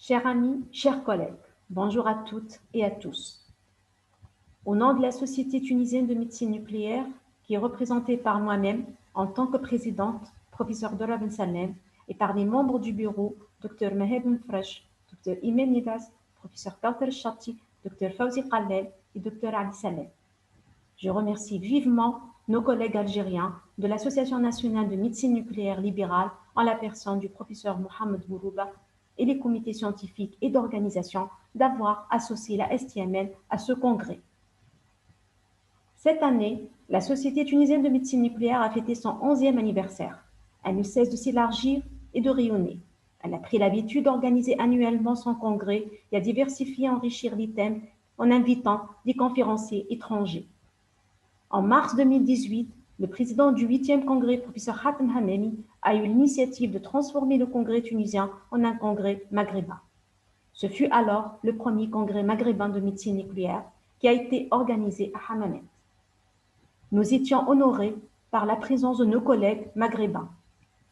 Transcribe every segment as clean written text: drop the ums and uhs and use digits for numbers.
Chers amis, chers collègues, bonjour à toutes et à tous. Au nom de la Société tunisienne de médecine nucléaire, qui est représentée par moi-même en tant que présidente, professeur Dora Ben Salem, et par les membres du bureau, Dr Mahed Mfresh, Dr Imen Nidas, professeur Kautar Chati, Dr Fawzi Khalel et Dr Ali Salem. Je remercie vivement nos collègues algériens de l'Association nationale de médecine nucléaire libérale en la personne du professeur Mohamed Bourouba et les comités scientifiques et d'organisation d'avoir associé la STML à ce congrès. Cette année, la Société tunisienne de médecine nucléaire a fêté son 11e anniversaire. Elle ne cesse de s'élargir et de rayonner. Elle a pris l'habitude d'organiser annuellement son congrès et à diversifier et enrichir les thèmes en invitant des conférenciers étrangers. En mars 2018, le président du 8e congrès, professeur Hatem Hamemi, a eu l'initiative de transformer le congrès tunisien en un congrès maghrébin. Ce fut alors le premier congrès maghrébin de médecine nucléaire qui a été organisé à Hammamet. Nous étions honorés par la présence de nos collègues maghrébins.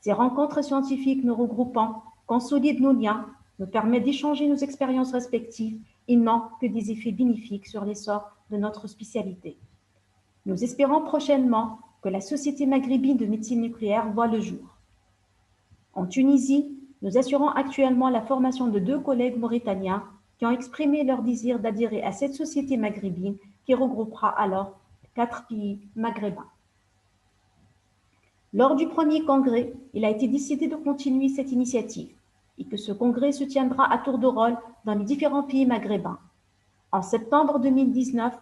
Ces rencontres scientifiques nous regroupant, consolident nos liens, nous permettent d'échanger nos expériences respectives et n'ont que des effets bénéfiques sur l'essor de notre spécialité. Nous espérons prochainement que la Société maghrébine de médecine nucléaire voit le jour. En Tunisie, nous assurons actuellement la formation de 2 collègues mauritaniens qui ont exprimé leur désir d'adhérer à cette société maghrébine qui regroupera alors 4 pays maghrébins. Lors du premier congrès, il a été décidé de continuer cette initiative et que ce congrès se tiendra à tour de rôle dans les différents pays maghrébins. En septembre 2019,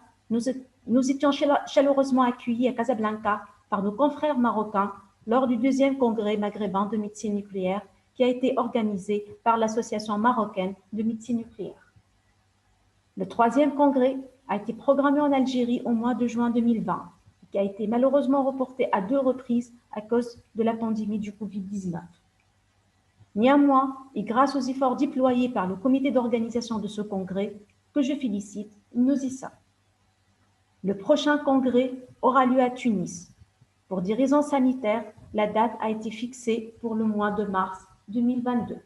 nous étions chaleureusement accueillis à Casablanca par nos confrères marocains lors du 2e congrès maghrébin de médecine nucléaire qui a été organisé par l'Association marocaine de médecine nucléaire. Le 3e congrès a été programmé en Algérie au mois de juin 2020 et qui a été malheureusement reporté à 2 reprises à cause de la pandémie du Covid-19. Néanmoins, et grâce aux efforts déployés par le comité d'organisation de ce congrès, que je félicite, nous y sommes. Le prochain congrès aura lieu à Tunis. Pour des raisons sanitaires, la date a été fixée pour le mois de mars 2022.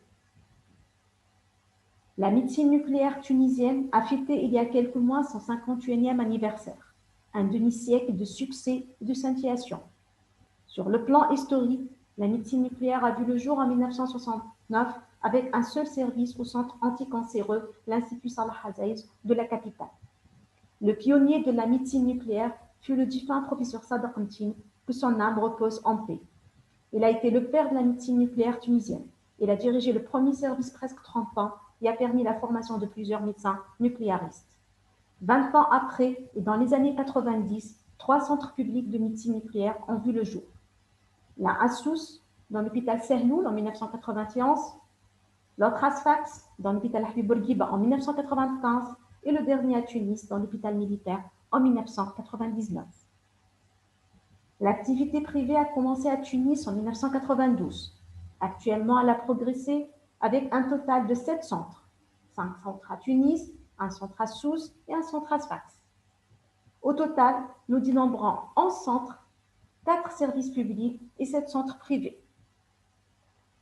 La médecine nucléaire tunisienne a fêté il y a quelques mois son 51e anniversaire, un demi-siècle de succès et de scintillation. Sur le plan historique, la médecine nucléaire a vu le jour en 1969 avec un seul service au centre anticancéreux, l'Institut Salah Azaïz de la capitale. Le pionnier de la médecine nucléaire fut le défunt professeur Sadr Mtin, que son âme repose en paix. Il a été le père de la médecine nucléaire tunisienne. Il a dirigé le premier service presque 30 ans et a permis la formation de plusieurs médecins nucléaristes. 20 ans après, et dans les années 90, 3 centres publics de médecine nucléaire ont vu le jour. L'un à Sousse, dans l'hôpital Sehloul en 1991, l'autre à Sfax, dans l'hôpital Habib Bourguiba en 1995, et le dernier à Tunis, dans l'hôpital militaire, en 1999. L'activité privée a commencé à Tunis en 1992. Actuellement, elle a progressé avec un total de 7 centres. 5 centres à Tunis, un centre à Sousse et un centre à Sfax. Au total, nous dénombrons 11 centres, 4 services publics et 7 centres privés.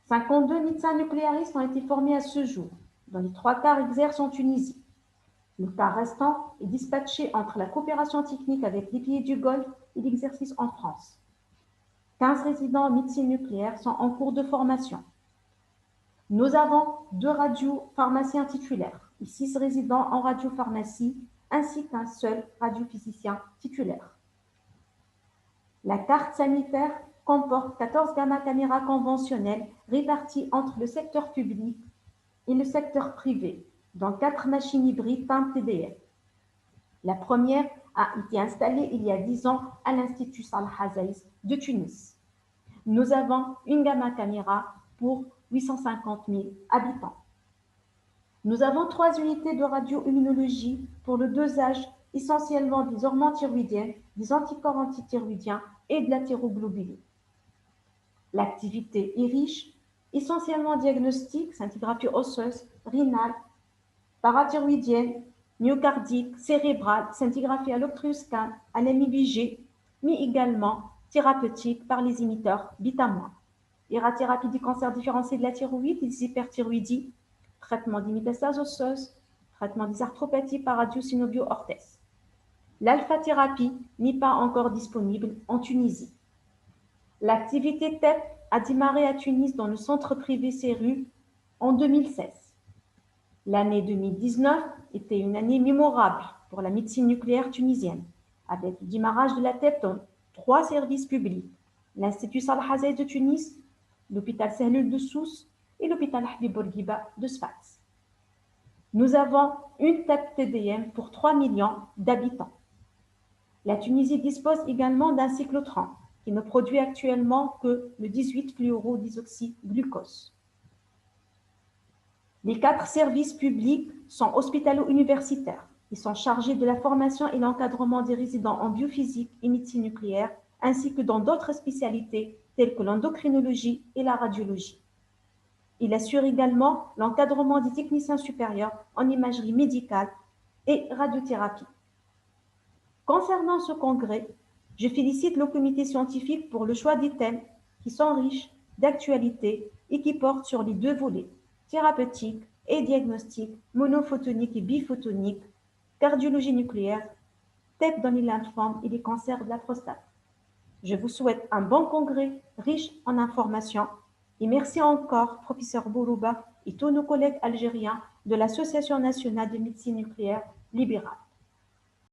52 médecins nucléaristes ont été formés à ce jour, dont les 3 quarts exercent en Tunisie. Le quart restant est dispatché entre la coopération technique avec les pays du Golfe et l'exercice en France. 15 résidents en médecine nucléaire sont en cours de formation. Nous avons 2 radiopharmaciens titulaires et 6 résidents en radiopharmacie, ainsi qu'un seul radiophysicien titulaire. La carte sanitaire comporte 14 gamma caméras conventionnelles réparties entre le secteur public et le secteur privé, dans 4 machines hybrides peintes TDF. La première a été installée il y a 10 ans à l'Institut Salah Azaïz de Tunis. Nous avons une gamma caméra pour 850 000 habitants. Nous avons 3 unités de radioimmunologie pour le dosage essentiellement des hormones thyroïdiennes, des anticorps antithyroïdiens et de la thyroglobuline. L'activité est riche, essentiellement diagnostique, scintigraphie osseuse, rénale, parathyroïdienne, myocardique, cérébrale, scintigraphie à l'octreoscan, à l'MIBG, mais également thérapeutique par les émetteurs bêta-. Irathérapie du cancer différencié de la thyroïde et des hyperthyroïdies, traitement des métastases osseuses, traitement des arthropathies par radio-synobio-orthèse. L'alpha-thérapie n'est pas encore disponible en Tunisie. L'activité TEP a démarré à Tunis dans le centre privé CERU en 2016. L'année 2019 était une année mémorable pour la médecine nucléaire tunisienne, avec le démarrage de la TEP dans 3 services publics, l'Institut Salah Hazaï de Tunis, l'hôpital Sahlul de Sousse et l'hôpital Habib Bourguiba de Sfax. Nous avons une TEP TDM pour 3 millions d'habitants. La Tunisie dispose également d'un cyclotron qui ne produit actuellement que le 18-fluorodésoxyglucose. Les 4 services publics sont hospitalo-universitaires. Ils sont chargés de la formation et l'encadrement des résidents en biophysique et médecine nucléaire, ainsi que dans d'autres spécialités telles que l'endocrinologie et la radiologie. Il assure également l'encadrement des techniciens supérieurs en imagerie médicale et radiothérapie. Concernant ce congrès, je félicite le comité scientifique pour le choix des thèmes qui sont riches d'actualité et qui portent sur les 2 volets, thérapeutique et diagnostic, monophotonique et biphotonique, cardiologie nucléaire, TEP dans les lymphomes et les cancers de la prostate. Je vous souhaite un bon congrès riche en informations et merci encore, professeur Bourouba et tous nos collègues algériens de l'Association nationale de médecine nucléaire libérale.